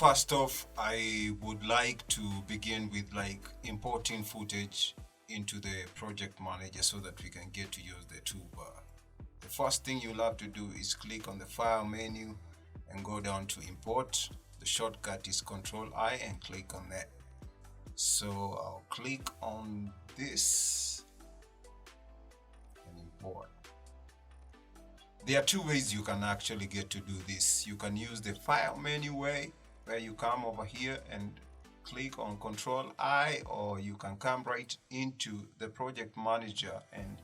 First off, I would like to begin with importing footage into the project manager so that we can get to use the toolbar. The first thing you'll have to do is click on the file menu and go down to import. The shortcut is Ctrl I and click on that. So I'll click on this and import. There are two ways you can actually get to do this. You can use the file menu way, where you come over here and click on Ctrl I, or you can come right into the project manager and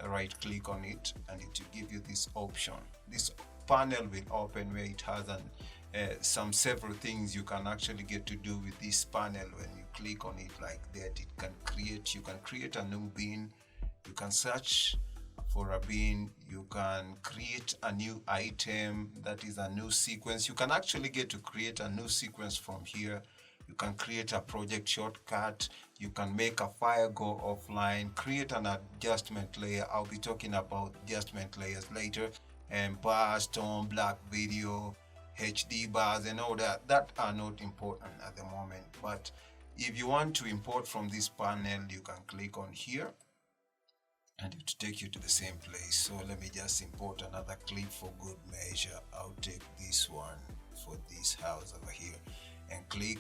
right click on it, and it will give you this option. This panel will open where it has some several things you can actually get to do with this panel. When you click on it like that, you can create a new bin, you can search for a bin, you can create a new item, that is a new sequence. You can actually get to create a new sequence from here. You can create a project shortcut, you can make a file go offline, create an adjustment layer. I'll be talking about adjustment layers later, and bars, tone, black video, HD bars and all that are not important at the moment. But if you want to import from this panel, you can click on here and it will take you to the same place. So let me just import another clip for good measure. I'll take this one for this house over here and click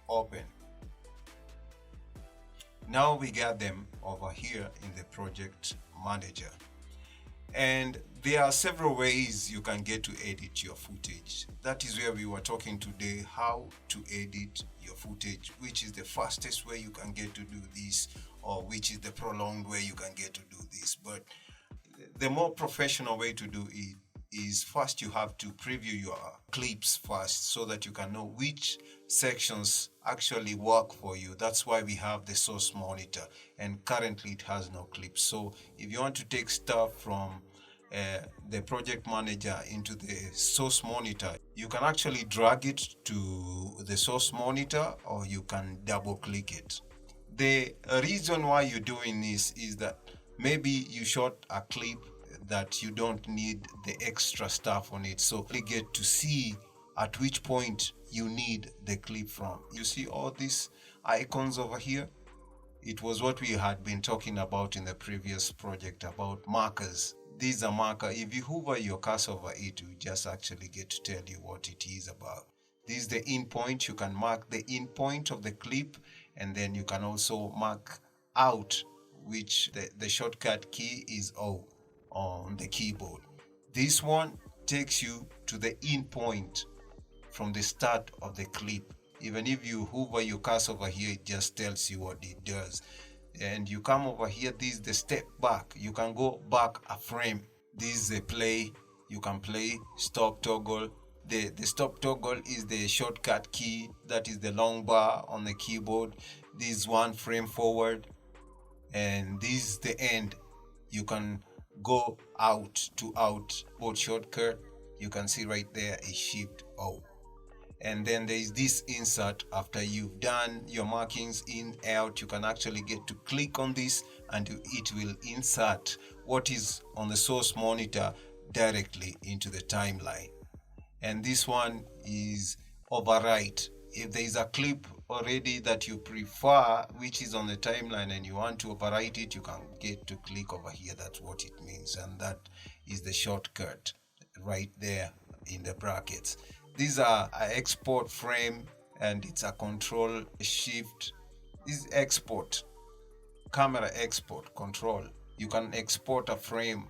open. Now we got them over here in the project manager, and there are several ways you can get to edit your footage. That is where we were talking today, how to edit your footage, which is the fastest way you can get to do this, or which is the prolonged way you can get to do this. But the more professional way to do it is, first you have to preview your clips first so that you can know which sections actually work for you. That's why we have the source monitor, and currently it has no clips. So if you want to take stuff from the project manager into the source monitor, you can actually drag it to the source monitor, or you can double click it. The reason why you're doing this is that maybe you shot a clip that you don't need the extra stuff on it, so you get to see at which point you need the clip from. You see all these icons over here? It was what we had been talking about in the previous project about markers. These are markers. If you hover your cursor over it, you just actually get to tell you what it is about. This is the in point. You can mark the in point of the clip, and then you can also mark out, which the shortcut key is O on the keyboard. This one takes you to the in point from the start of the clip. Even if you hover your cursor over here, it just tells you what it does. And you come over here, this is the step back. You can go back a frame. This is a play. You can play, stop toggle. The stop toggle is the shortcut key, that is the long bar on the keyboard. This is one frame forward, and this is the end. You can go out to outboard shortcut. You can see right there is Shift O. And then there is this insert. After you've done your markings in, out, you can actually get to click on this and it will insert what is on the source monitor directly into the timeline. And this one is overwrite. If there is a clip already that you prefer, which is on the timeline, and you want to overwrite it, you can get to click over here. That's what it means, and that is the shortcut right there in the brackets. These are an export frame, and it's a Control Shift. This is export, camera export control. You can export a frame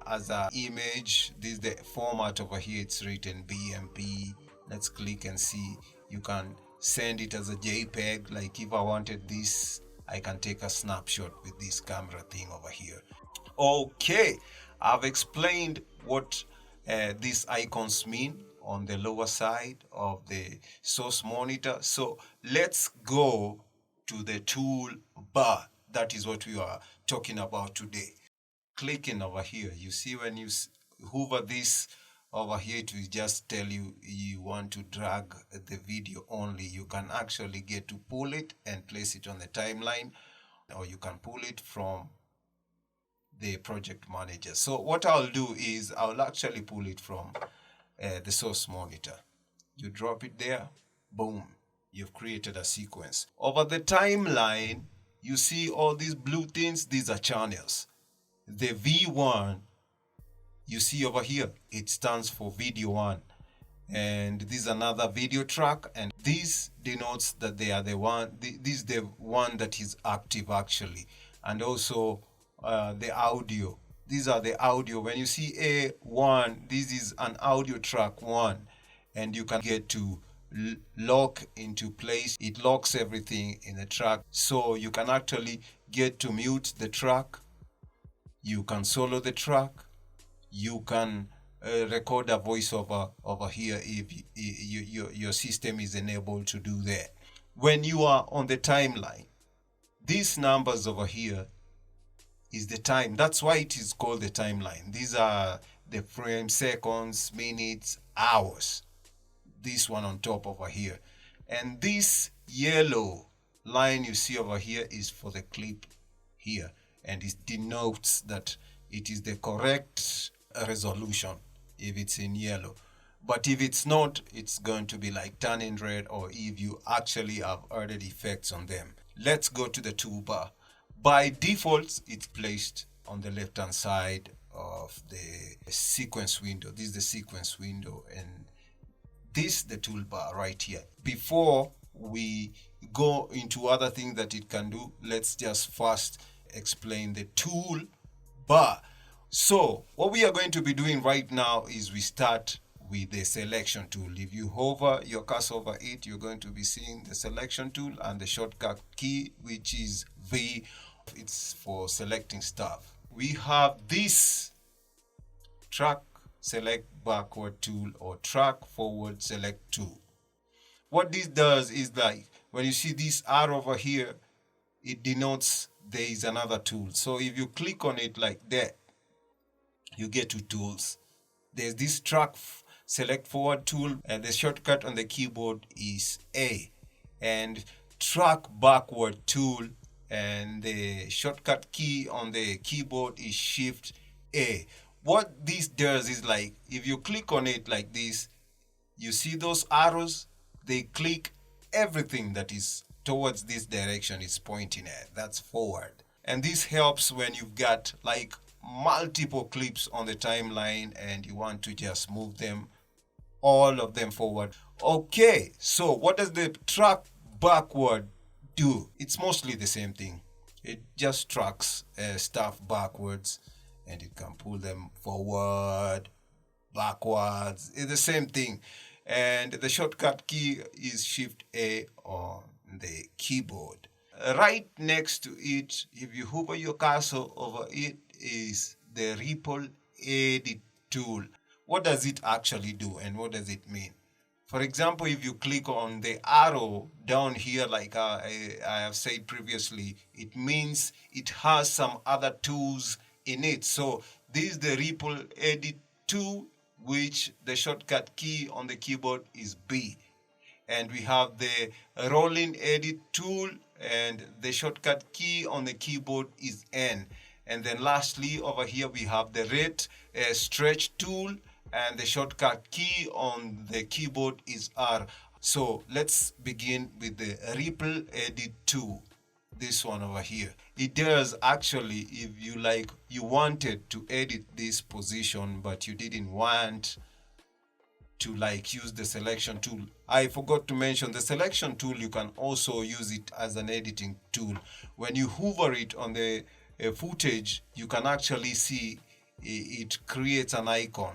as an image. This is the format over here. It's written BMP. Let's click and see. You can send it as a JPEG. Like if I wanted this, I can take a snapshot with this camera thing over here. Okay, I've explained what these icons mean on the lower side of the source monitor. So let's go to the tool bar. That is what we are talking about today. Clicking over here, you see when you hover this over here, it will just tell you you want to drag the video only. You can actually get to pull it and place it on the timeline, or you can pull it from the project manager. So what I'll do is I'll actually pull it from the source monitor. You drop it there, boom, you've created a sequence. Over the timeline, you see all these blue things, these are channels. The V1, you see over here, it stands for video 1. And this is another video track, and this denotes that they are the one, this is the one that is active actually. And also the audio. These are the audio. When you see A1, this is an audio track 1, and you can get to lock into place. It locks everything in the track, so you can actually get to mute the track, you can solo the track, you can record a voiceover over here if your system is enabled to do that. When you are on the timeline, these numbers over here is the time. That's why it is called the timeline. These are the frames, seconds, minutes, hours. This one on top over here. And this yellow line you see over here is for the clip here. And it denotes that it is the correct resolution if it's in yellow. But if it's not, it's going to be like turning red, or if you actually have added effects on them. Let's go to the toolbar. By default, it's placed on the left hand side of the sequence window. This is the sequence window, and this the toolbar right here. Before we go into other things that it can do, let's just first explain the tool bar. So what we are going to be doing right now is we start with the selection tool. If you hover your cursor over it, you're going to be seeing the selection tool and the shortcut key, which is V. It's for selecting stuff. We have this track select backward tool or track forward select tool. What this does is, like, when you see this arrow over here, it denotes there is another tool. So if you click on it like that, you get two tools. There's this track select forward tool, and the shortcut on the keyboard is A, and track backward tool, and the shortcut key on the keyboard is Shift A. What this does is, like, if you click on it like this, you see those arrows, they click everything that is towards this direction it's pointing at. That's forward. And this helps when you've got like multiple clips on the timeline and you want to just move them, all of them forward. Okay, so what does the track backward do? It's mostly the same thing. It just tracks stuff backwards, and it can pull them forward, backwards. It's the same thing. And the shortcut key is Shift A on the keyboard. Right next to it, if you hover your cursor over it, is the Ripple Edit tool. What does it actually do, and what does it mean? For example, if you click on the arrow down here, like I have said previously, it means it has some other tools in it. So this is the Ripple Edit tool, which the shortcut key on the keyboard is B. And we have the Rolling Edit tool, and the shortcut key on the keyboard is N. And then lastly, over here we have the Red Stretch tool, and the shortcut key on the keyboard is R. So let's begin with the Ripple Edit tool. This one over here. It does actually, if you wanted to edit this position, but you didn't want to use the selection tool. I forgot to mention the selection tool. You can also use it as an editing tool. When you hover it on the footage, you can actually see it creates an icon.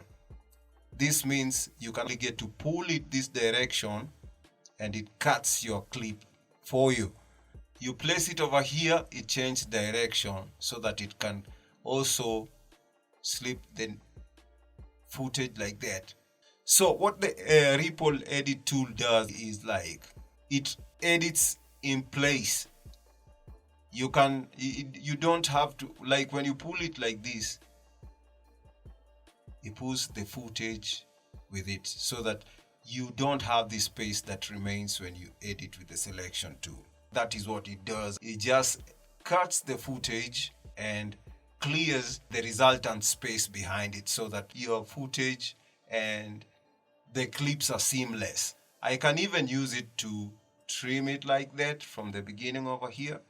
This means you can get to pull it this direction, and it cuts your clip for you. You place it over here, it changes direction so that it can also slip the footage like that. So what the Ripple Edit tool does is it edits in place. You don't have to, when you pull it like this, it pulls the footage with it so that you don't have the space that remains when you edit with the selection tool. That is what it does. It just cuts the footage and clears the resultant space behind it so that your footage and the clips are seamless. I can even use it to trim it like that from the beginning over here,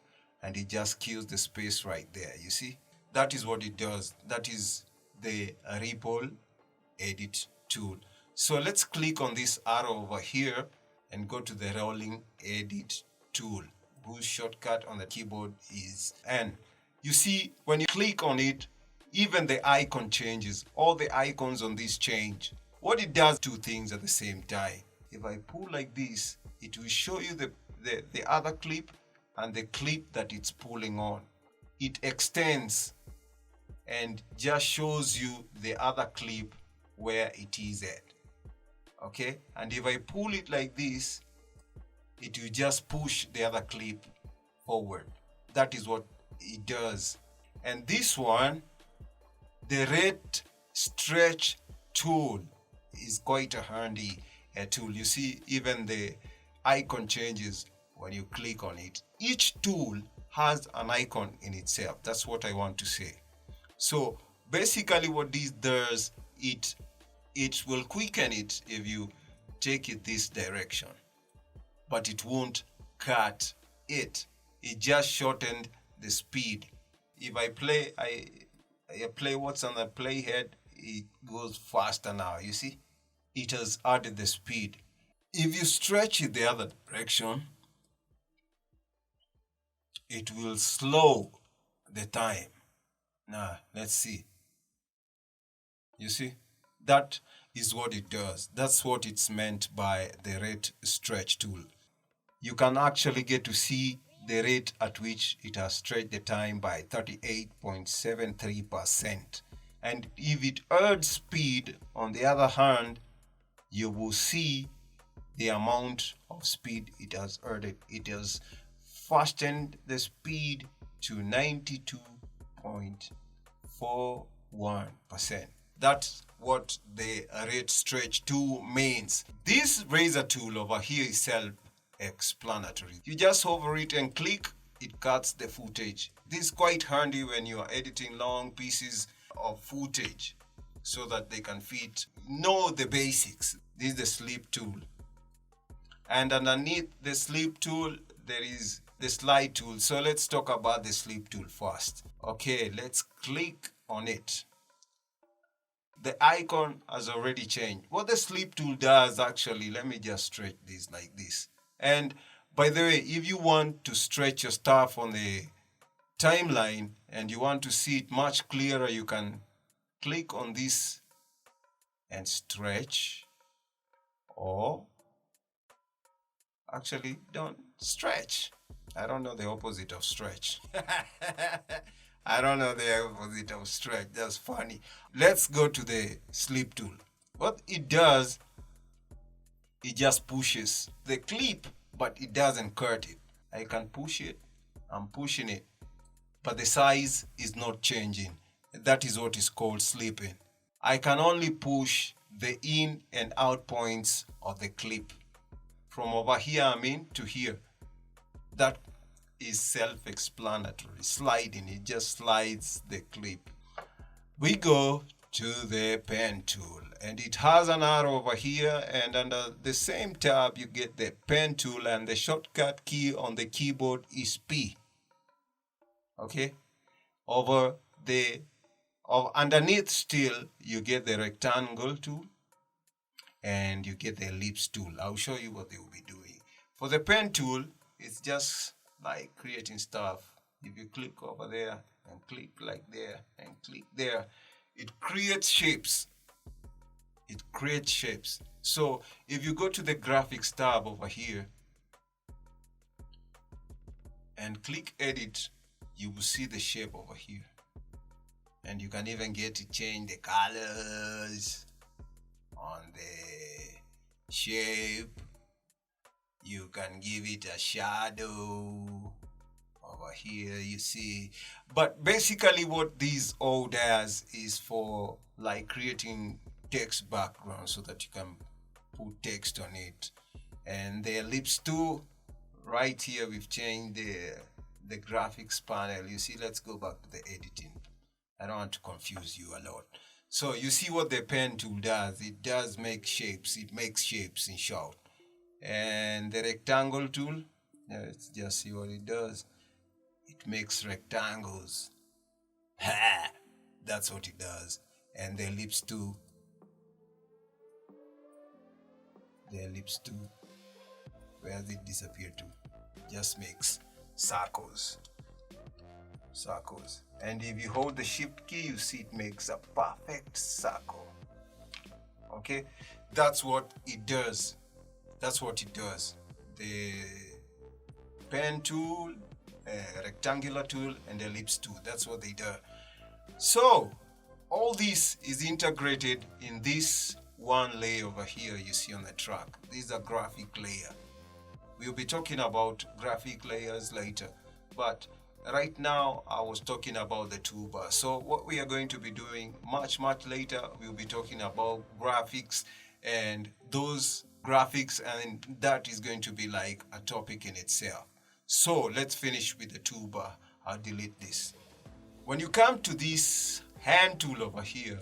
and it just kills the space right there. You see, that is what it does. That is the ripple edit tool. So let's click on this arrow over here and go to the rolling edit tool, whose shortcut on the keyboard is N. You see, when you click on it, even the icon changes. All the icons on this change. What it does, two things at the same time. If I pull like this, it will show you the other clip and the clip that it's pulling on. It extends and just shows you the other clip where it is at. Okay, and if I pull it like this, it will just push the other clip forward. That is what it does. And this one, the red stretch tool, is quite a handy tool. You see, even the icon changes when you click on it. Each tool has an icon in itself. That's what I want to say. So basically what this does, it will quicken it if you take it this direction, but it won't cut it. It just shortened the speed. If I play, I play what's on the playhead, it goes faster now. You see, it has added the speed. If you stretch it the other direction, it will slow the time. Now let's see. You see, that is what it does. That's what it's meant by the rate stretch tool. You can actually get to see the rate at which it has stretched the time by 38.73%. And if it adds speed, on the other hand, you will see the amount of speed it has added. It has fastened the speed to 92.41%. That's what the rate stretch tool means. This razor tool over here is self-explanatory. You just hover it and click, it cuts the footage. This is quite handy when you are editing long pieces of footage so that they can fit. Know the basics. This is the sleep tool. And underneath the sleep tool, there is the slide tool. So let's talk about the sleep tool first. Okay, let's click on it. The icon has already changed. What the sleep tool does, actually, let me just stretch this like this. And by the way, if you want to stretch your stuff on the timeline and you want to see it much clearer, you can click on this and stretch, or actually don't stretch. I don't know the opposite of stretch. I don't know the opposite of stretch. That's funny. Let's go to the sleep tool. What it does, it just pushes the clip, but it doesn't cut it. I can push it. I'm pushing it, but the size is not changing. That is what is called sleeping. I can only push the in and out points of the clip. From over here, to here. That is self-explanatory. Sliding, it just slides the clip. We go to the pen tool, and it has an arrow over here, and under the same tab you get the pen tool, and the shortcut key on the keyboard is P. Okay, underneath still you get the rectangle tool and you get the ellipse tool. I'll show you what they will be doing. For the pen tool, it's just like creating stuff. If you click over there and click like there and click there, it creates shapes. It creates shapes. So if you go to the graphics tab over here and click edit, you will see the shape over here. And you can even get to change the colors on the shape. You can give it a shadow over here, you see. But basically what this all does is for like creating text background so that you can put text on it. And the ellipse tool, right here we've changed the graphics panel. You see, let's go back to the editing. I don't want to confuse you a lot. So you see what the pen tool does. It does make shapes. It makes shapes in short. And the rectangle tool, let's just see what it does. It makes rectangles. Ha! That's what it does. And the ellipse tool. The ellipse tool. Where did it disappear to? Just makes circles. Circles. And if you hold the shift key, you see it makes a perfect circle. Okay? That's what it does. That's what it does. The pen tool, rectangular tool, and the ellipse tool. That's what they do. So, all this is integrated in this one layer over here you see on the track. This is a graphic layer. We'll be talking about graphic layers later, but right now I was talking about the toolbar. So what we are going to be doing much later, we'll be talking about graphics, and those graphics, and that is going to be like a topic in itself. So let's finish with the toolbar. I'll delete this. When you come to this hand tool over here,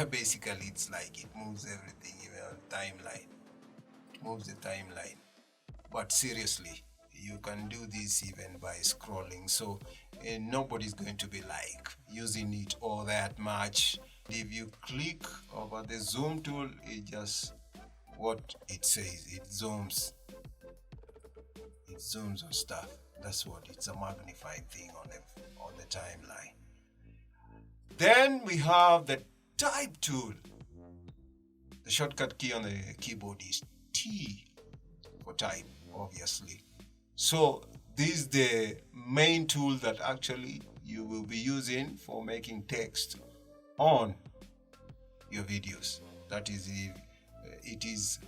basically it's like it moves everything, timeline. It moves the timeline. But seriously, you can do this even by scrolling. So nobody's going to be like using it all that much. If you click over the zoom tool, it just what it says. It zooms. It zooms on stuff. That's what it's a magnifying thing on the timeline. Then we have the type tool. The shortcut key on the keyboard is T for type, obviously. So this is the main tool that actually you will be using for making text on your videos. That is, it is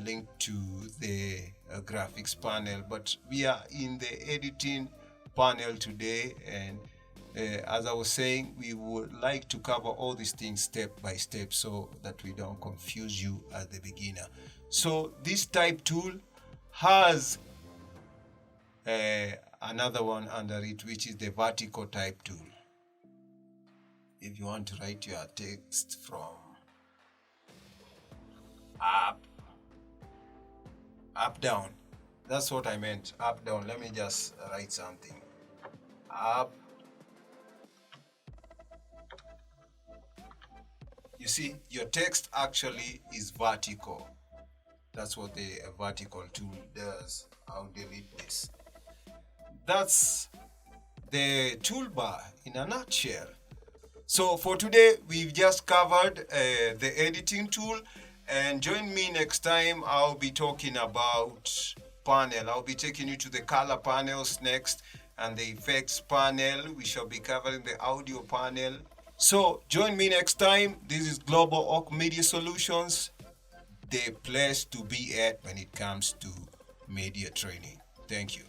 linked to the graphics panel, but we are in the editing panel today, and as I was saying, we would like to cover all these things step by step so that we don't confuse you as the beginner. So this type tool has another one under it, which is the vertical type tool. If you want to write your text from up down, that's what I meant, up down. Let me just write something. Up. You see, your text actually is vertical. That's what the vertical tool does. I'll delete this. That's the toolbar in a nutshell. So for today, we've just covered the editing tool, and join me next time. I'll be talking about panel. I'll be taking you to the color panels next, and the effects panel. We shall be covering the audio panel. So join me next time. This is Global Oak Media Solutions, the place to be at when it comes to media training. Thank you.